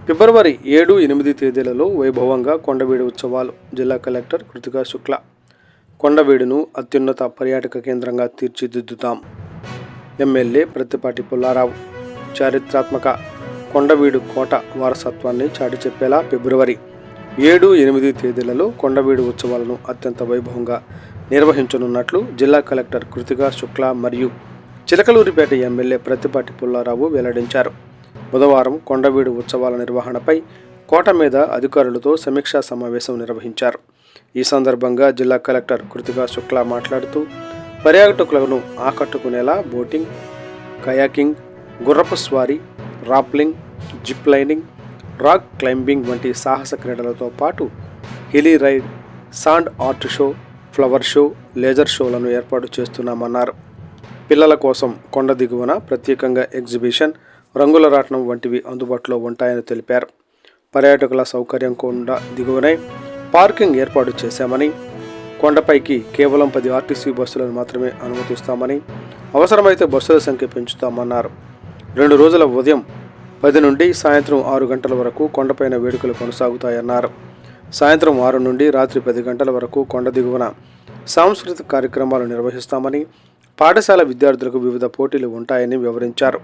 ఫిబ్రవరి 7, 8 తేదీలలో వైభవంగా కొండవీడు ఉత్సవాలు. జిల్లా కలెక్టర్ కృతికా శుక్లా. కొండవీడును అత్యున్నత పర్యాటక కేంద్రంగా తీర్చిదిద్దుతాం. ఎమ్మెల్యే ప్రత్తిపాటి పుల్లారావు. చారిత్రాత్మక కొండవీడు కోట వారసత్వాన్ని చాటి చెప్పేలా ఫిబ్రవరి 7, 8 తేదీలలో కొండవీడు ఉత్సవాలను అత్యంత వైభవంగా నిర్వహించనున్నట్లు జిల్లా కలెక్టర్ కృతికా శుక్లా మరియు చిలకలూరిపేట ఎమ్మెల్యే ప్రత్తిపాటి పుల్లారావు వెల్లడించారు. బుధవారం కొండవీడు ఉత్సవాల నిర్వహణపై కోట మీద అధికారులతో సమీక్షా సమావేశం నిర్వహించారు. ఈ సందర్భంగా జిల్లా కలెక్టర్ కృతికా శుక్లా మాట్లాడుతూ పర్యాటకులను ఆకట్టుకునేలా బోటింగ్, కయాకింగ్, గుర్రపు స్వారీ, rappelling, zip lining, rock climbing వంటి సాహస క్రీడలతో పాటు hilly ride, sand art show, flower show, laser షోలను ఏర్పాటు చేస్తున్నామన్నారు. పిల్లల కోసం కొండ దిగువన ప్రత్యేకంగా ఎగ్జిబిషన్, రంగుల రాట్నం వంటివి అందుబాటులో ఉంటాయని తెలిపారు. పర్యాటకుల సౌకర్యం కొండ దిగువనే పార్కింగ్ ఏర్పాటు చేశామని, కొండపైకి కేవలం 10 ఆర్టీసీ బస్సులను మాత్రమే అనుమతిస్తామని, అవసరమైతే బస్సుల సంఖ్య పెంచుతామన్నారు. 2 రోజుల ఉదయం 10 నుండి సాయంత్రం 6 గంటల వరకు కొండపైన వేడుకలు కొనసాగుతాయన్నారు. సాయంత్రం 6 నుండి రాత్రి 10 గంటల వరకు కొండ దిగువన సాంస్కృతిక కార్యక్రమాలు నిర్వహిస్తామని, పాఠశాల విద్యార్థులకు వివిధ పోటీలు ఉంటాయని వివరించారు.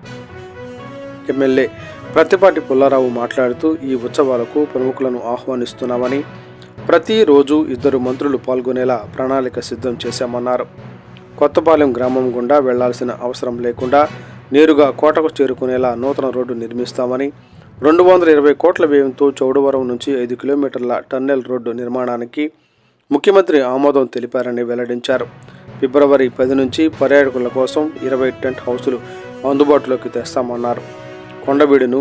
ఎమ్మెల్యే ప్రత్తిపాటి పుల్లారావు మాట్లాడుతూ ఈ ఉత్సవాలకు ప్రముఖులను ఆహ్వానిస్తున్నామని, ప్రతిరోజు 2 మంత్రులు పాల్గొనేలా ప్రణాళిక సిద్ధం చేశామన్నారు. కొత్తపాలెం గ్రామం గుండా వెళ్లాల్సిన అవసరం లేకుండా నేరుగా కోటకు చేరుకునేలా నూతన రోడ్డు నిర్మిస్తామని, 220 కోట్ల వ్యయంతో చౌడవరం నుంచి 5 కిలోమీటర్ల టన్నెల్ రోడ్డు నిర్మాణానికి ముఖ్యమంత్రి ఆమోదం తెలిపారని వెల్లడించారు. ఫిబ్రవరి 10 నుంచి పర్యాటకుల కోసం 20 టెంట్ హౌసులు అందుబాటులోకి తెస్తామన్నారు. కొండవీడును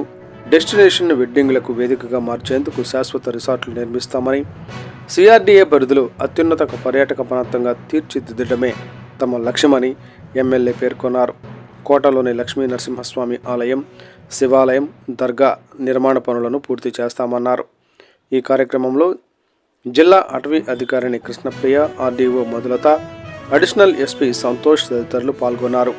డెస్టినేషన్ వెడ్డింగ్లకు వేదికగా మార్చేందుకు శాశ్వత రిసార్ట్లు నిర్మిస్తామని, సిఆర్డీఏ పరిధిలో అత్యున్నత పర్యాటక ప్రాంతంగా తీర్చిదిద్దడమే తమ లక్ష్యమని ఎమ్మెల్యే పేర్కొన్నారు. కోటలోని లక్ష్మీ నరసింహస్వామి ఆలయం, శివాలయం, దర్గా నిర్మాణ పనులను పూర్తి చేస్తామన్నారు. ఈ కార్యక్రమంలో జిల్లా అటవీ అధికారిని Krishnapriya, RDO Madhulatha, additional SP Santosh తదితరులు పాల్గొన్నారు.